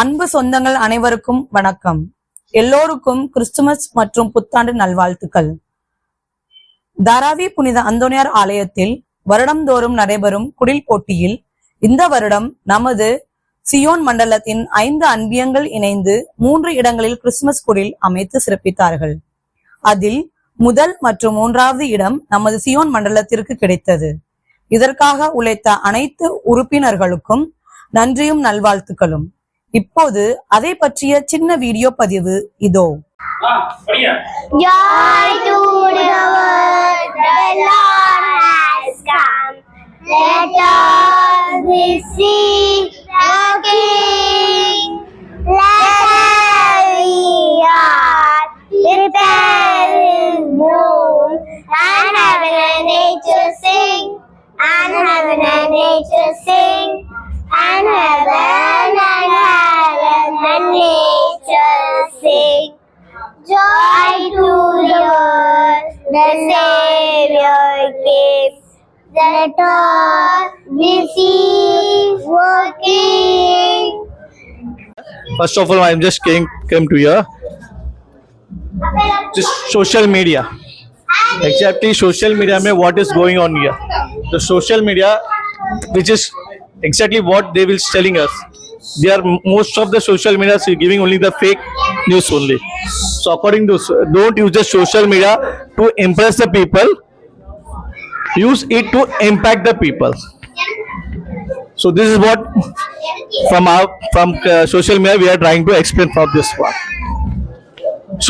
அன்பு சொந்தங்கள் அனைவருக்கும் வணக்கம். எல்லோருக்கும் கிறிஸ்துமஸ் மற்றும் புத்தாண்டு நல்வாழ்த்துக்கள். தாராவி புனித அந்தோனியார் ஆலயத்தில் வருடந்தோறும் நடைபெறும் குடில் போட்டியில் இந்த வருடம் நமது சியோன் மண்டலத்தின் 5 அன்பியங்கள் இணைந்து 3 இடங்களில் கிறிஸ்துமஸ் குடில் அமைத்து சிறப்பித்தார்கள். அதில் முதல் மற்றும் 3வது இடம் நமது சியோன் மண்டலத்திற்கு கிடைத்தது. இதற்காக உழைத்த அனைத்து உறுப்பினர்களுக்கும் நன்றியும் நல்வாழ்த்துக்களும். இப்போது அதை பற்றிய சின்ன வீடியோ பதிவு இதோ. Joy to the world, the Lord has come. Let us receive the King. Let every heart prepare His room, and heaven and nature sing, and heaven and nature sing, and heaven and nature sing. Joy to the world, the Savior came. Let all receive the King. First of all, I just came to here. Just social media. Exactly, social media mein what is going on here? The social media, which is exactly what they will telling us. They are most of the social media is giving only the fake news only. So according to, don't use the social media to impress the people. Use it to impact the people. So this is what from social media we are trying to explain from this one.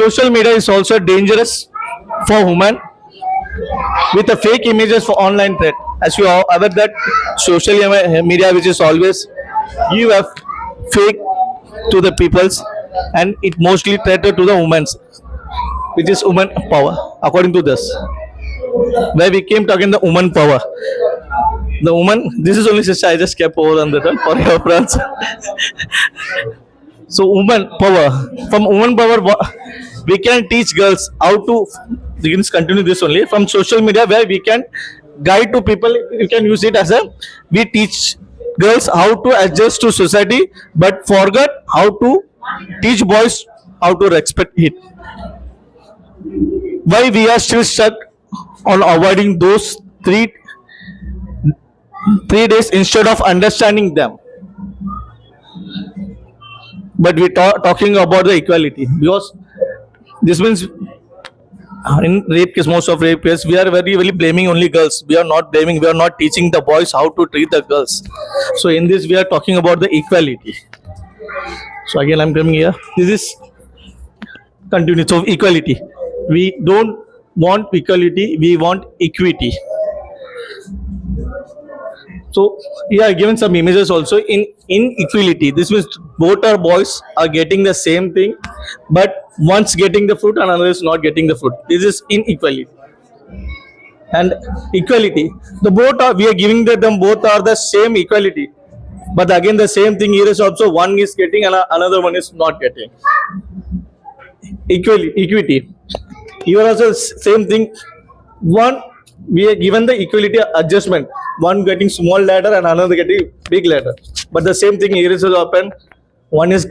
Social media is also dangerous for women with the fake images for online threat. As you are aware that social media, which is always give a fake to the peoples, and it mostly threatened to the women's, which is woman power. According to this, where we came talking the woman power, the woman. This is only sister. I just kept over on that for your friends. So woman power. From woman power, we can teach girls how to. We can continue this only from social media, where we can guide to people. You can use it as a. We teach girls how to adjust to society, but forget how to teach boys how to respect it. Why we are still stuck on avoiding those three days instead of understanding them? But we talking about the equality, because this means in rape case, most of rape case, we are very blaming only girls. We are not blaming, we are not teaching the boys how to treat the girls. So in this we are talking about the equality. So again I'm coming here. This is continue. So equality. We don't want equality, we want equity. So yeah, given some images also in inequality. This means both our boys are getting the same thing, but one's getting the fruit and another is not getting the fruit. This is inequality. And equality, the both are, we are giving them both are the same equality, but again the same thing here is also one is getting and another one is not getting. Equity. Here also same thing. One, we are given the equality adjustment. One getting small ladder and another getting big ladder. But the same thing here is open. One is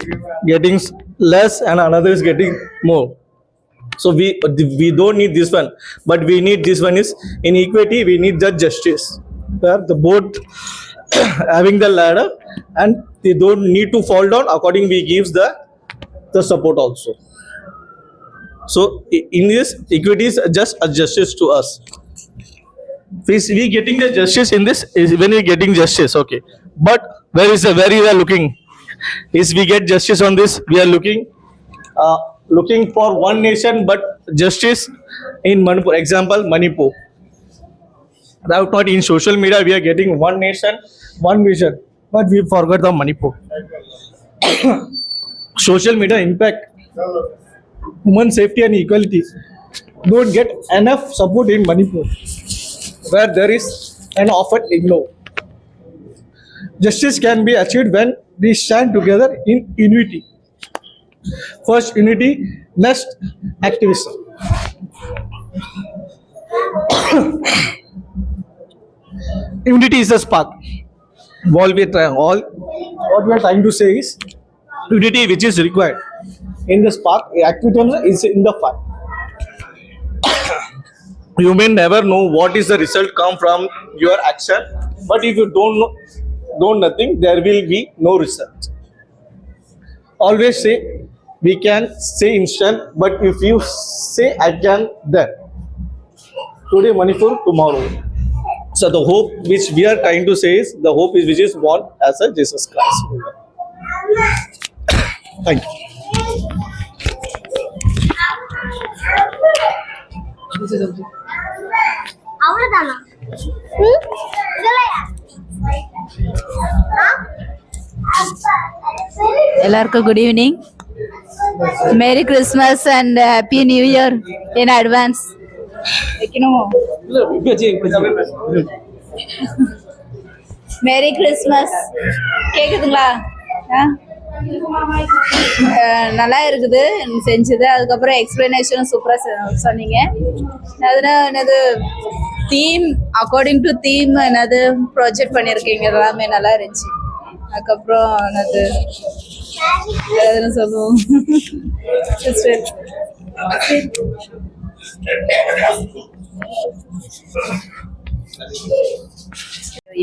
getting less and another is getting more. So we don't need this one, but we need this one is in equity. We need the justice, where the both having the ladder and they don't need to fall down. According we gives the support also. So in this equity is just a justice to us. We getting the justice in this is when we getting justice, okay. But where we are looking is we get justice on this. We are looking for one nation, but justice in Manipur. Example, Manipur. Right, not in social media. We are getting one nation, one vision, but we forgot the Manipur. Social media impact. Human safety and equality don't get enough support in Manipur, where there is an often ignored. Justice can be achieved when we stand together in unity. First unity, next activism. Unity is the spark. What we are trying to say is unity which is required. In the spark, activity is in the fire. You may never know what is the result come from your action, but if you don't nothing, there will be no result. Always say we can say instant, but if you say I can then. Today Manipur, tomorrow. So the hope which we are trying to say is the hope is which is born as a Jesus Christ. Thank you. அவ்வளவுதானா எல்லாருக்கும் good evening. Merry Christmas and happy new year in advance. வைக்கணும். Merry Christmas. கேக்குதுங்களா? நல்லா இருக்குது செஞ்சது. அதுக்கப்புறம் எக்ஸ்பிளனேஷனும் சூப்பராக சொன்னீங்க. என்னது தீம் அக்கார்டிங் டு தீம் என்னது ப்ராஜெக்ட் பண்ணியிருக்கீங்க, எல்லாமே நல்லா இருந்துச்சு. அதுக்கப்புறம் என்னது எதுன்னு சொல்லுவோம்.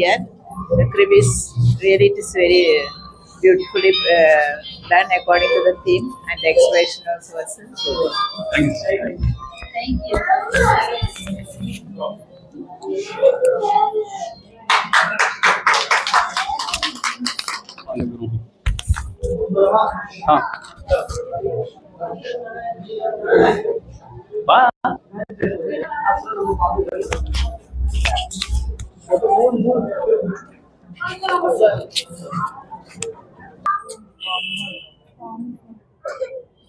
Yeah, the crib is really, it is very beautifully done according to the theme, and the expression also was good. Thank you.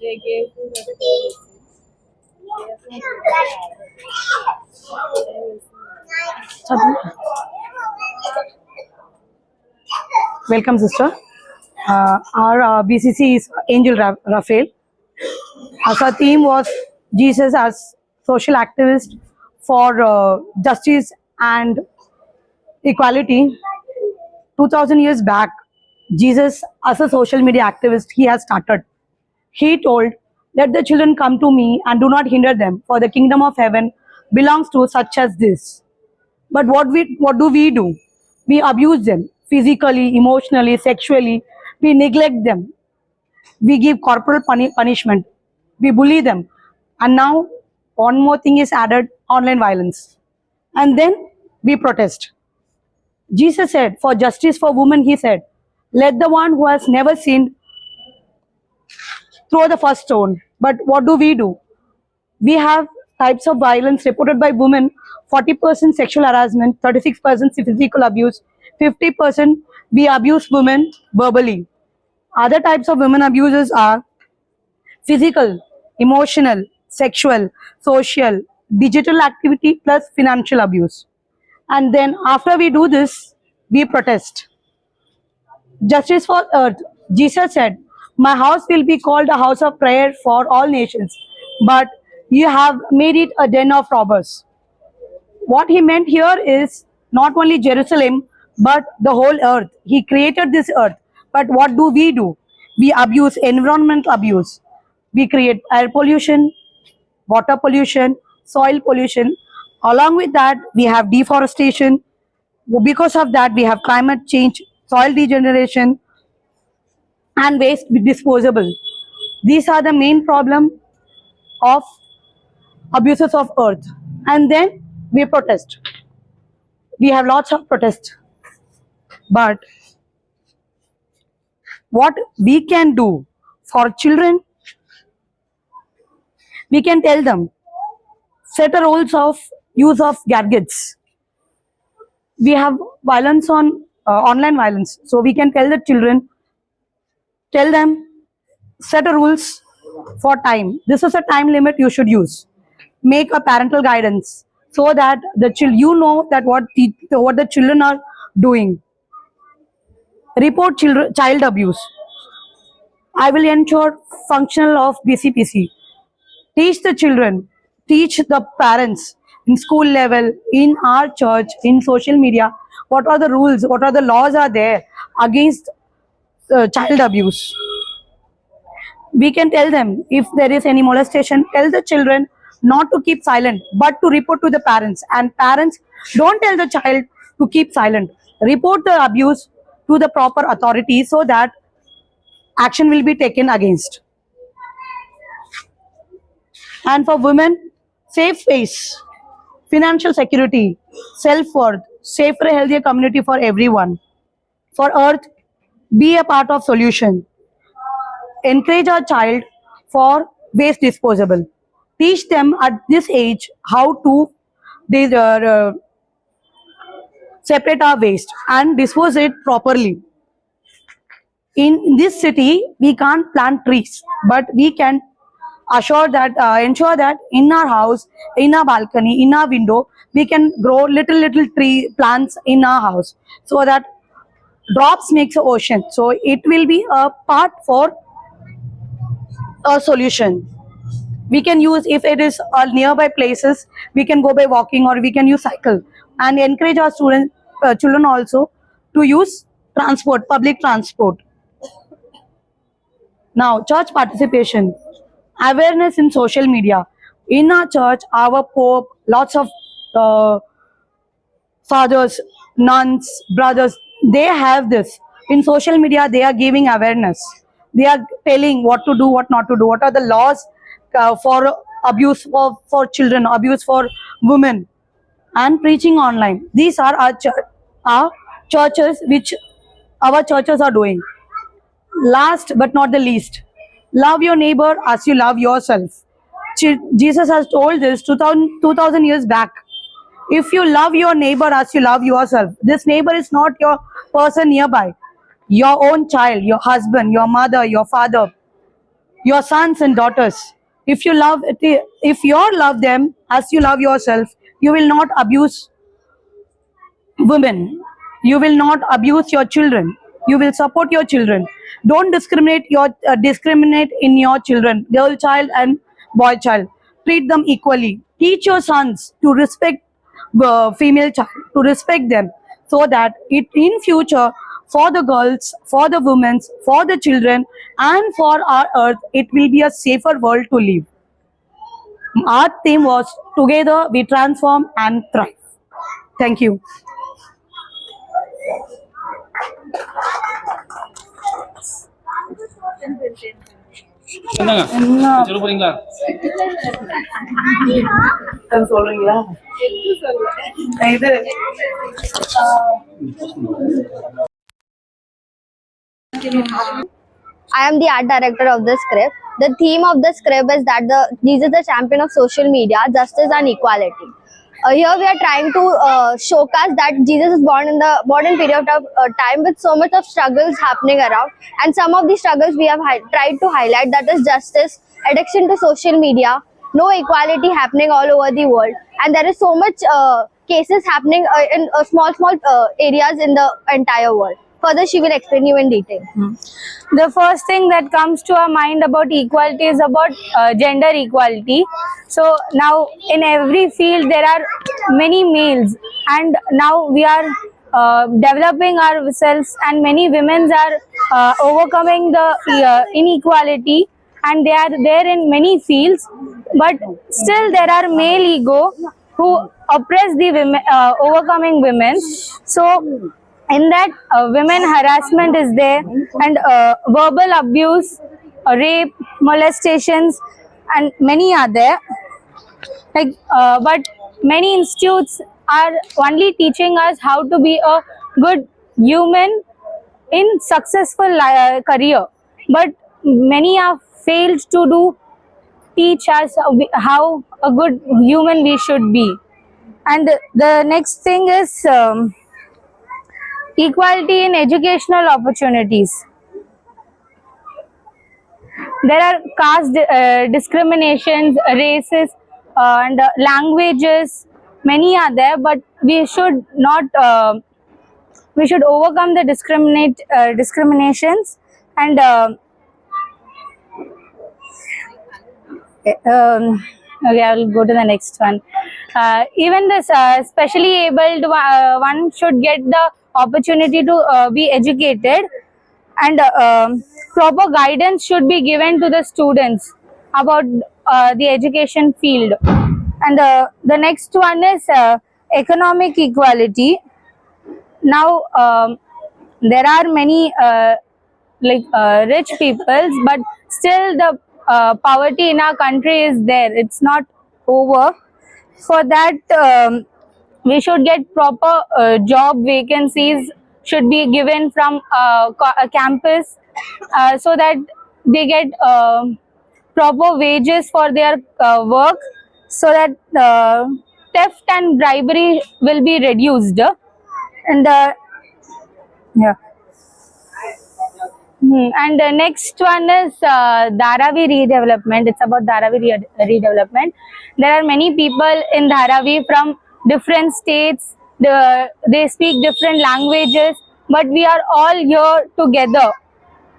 They gave to Welcome, sister. Our BCC is Angel Raphael. As our theme was Jesus as social activist for justice and equality. 2000 years back, Jesus as a social media activist, he has started. He told, "Let the children come to me and do not hinder them, for the kingdom of heaven belongs to such as this." But what do? We abuse them physically, emotionally, sexually. We neglect them. We give corporal punishment. We bully them. And now one more thing is added, online violence. And then we protest. Jesus said, for justice for women, he said, "Let the one who has never sinned throw the first stone." But what do? We have types of violence reported by women: 40% sexual harassment, 36% physical abuse, 50% we abuse women verbally. Other types of women abuses are physical, emotional, sexual, social, digital activity plus financial abuse. And then after we do this, we protest. Justice for earth. Jesus said, "My house will be called a house of prayer for all nations, but you have made it a den of robbers." What he meant here is not only Jerusalem, but the whole earth. He created this earth. But what do? We abuse environmental abuse. We create air pollution, water pollution, soil pollution. Along with that, we have deforestation. Because of that, we have climate change, soil degeneration, and waste disposable. These are the main problem of abuses of earth. And then we protest. We have lots of protest. But what we can do for children, we can tell them, set the rules of use of gadgets. We have violence on online violence, so we can tell the children, tell them, set the rules for time. This is a time limit you should use. Make a parental guidance so that you know that what the children are doing. Report child abuse. I will ensure functional of BCPC. Teach the children, teach the parents in school level, in our church, in social media, what are the rules, what are the laws are there against child abuse. We can tell them if there is any molestation, tell the children not to keep silent, but to report to the parents. And parents, don't tell the child to keep silent. Report the abuse to the proper authority so that action will be taken against. And for women, safe space, financial security, self-worth, safer, healthier community for everyone. For Earth, be a part of solution. Encourage our child for waste disposable. Teach them at this age how to separate our waste and dispose it properly. In this city, we can't plant trees, but we can ensure that in our house, in our balcony, in our window, we can grow little tree plants in our house, so that drops makes an ocean. So it will be a part for a solution. We can use, if it is nearby places, we can go by walking or we can use cycle, and encourage our children also to use public transport. Now, church participation, awareness in social media. In our church, our Pope, lots of fathers, nuns, brothers, they have this. In social media, they are giving awareness. They are telling what to do, what not to do, what are the laws for abuse for children, abuse for women, and preaching online. These are our churches, which our churches are doing. Last but not the least, love your neighbor as you love yourself. Jesus has told this 2000 years back. If you love your neighbor as you love yourself, this neighbor is not your person nearby, your own child, your husband, your mother, your father, your sons and daughters. If you love them as you love yourself, you will not abuse women. You will not abuse your children. You will support your children. Don't discriminate in your children, girl child and boy child. Treat them equally. Teach your sons to respect female child, to respect them, so that in future, for the girls, for the women, for the children, and for our earth, it will be a safer world to live. Our theme was Together We Transform and Thrive. Thank you. சொல்ல போறீங்களா? சொல்றீங்களா? இது I am the art director of the script. The theme of the script is that Jesus is the champion of social media, justice and equality. Here we are trying to showcase that Jesus is born in the modern period of time with so much of struggles happening around, and some of the struggles we have tried to highlight, that is justice, addiction to social media, no equality happening all over the world, and there is so much cases happening in small areas in the entire world. Further, she will explain you in detail. The first thing that comes to our mind about equality is about gender equality. So now in every field there are many males, and now we are developing ourselves, and many women are overcoming the inequality, and they are there in many fields, but still there are male ego who oppress the women, overcoming women. So in that, women harassment is there, and verbal abuse, rape, molestations, and many are there. But many institutes are only teaching us how to be a good human in successful career, but many have failed to teach us how a good human we should be. And the next thing is equality in educational opportunities. There are caste discriminations, races, and languages. Many are there, but we should not. We should overcome the discriminations, and okay, I will go to the next one. Even this specially abled one should get the opportunity to be educated, and proper guidance should be given to the students about the education field. And the next one is economic equality. Now there are many rich peoples, but still the poverty in our country is there. It's not over. For that, we should get proper job vacancies should be given from a campus, so that they get proper wages for their work, so that theft and bribery will be reduced. And yeah. And the next one is Dharavi redevelopment. It's about Dharavi redevelopment. There are many people in Dharavi from different states. They speak different languages, but we are all here together.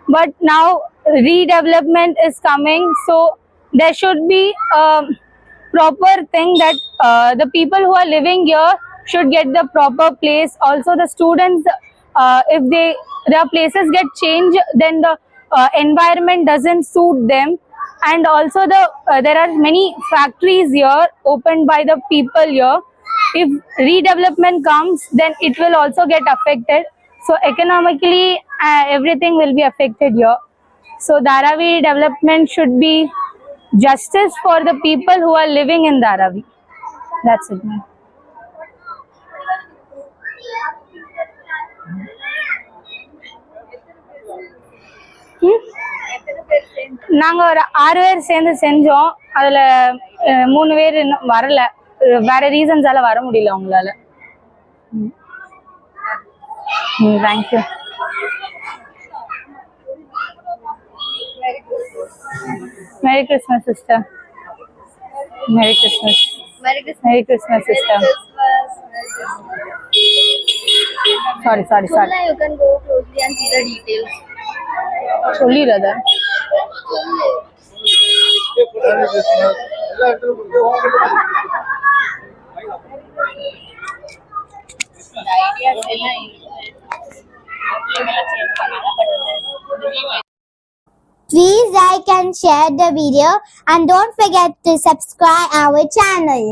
But now redevelopment is coming, so there should be a proper thing that the people who are living here should get the proper place. Also, the students, if their places get changed, then the environment doesn't suit them. And also there are many factories here opened by the people here. If redevelopment comes, then it will also get affected. So economically, everything will be affected here. So Dharavi development should be justice for the people who are living in Dharavi. That's it, ma'am. நாங்க ஒரு 6 பேர் சேர்ந்து செஞ்சோம். அதுல 3 பேர் இன்னும் வரல, வேற ரீசன்ஸால வர முடியல அவங்களால. Thank you. Merry Christmas, sister. Merry Christmas. Merry Christmas. Merry Christmas, sister. Sorry. Purna, you can go closely and see the details. சொல்லிடுறத. Please like and share the video and don't forget to subscribe our channel.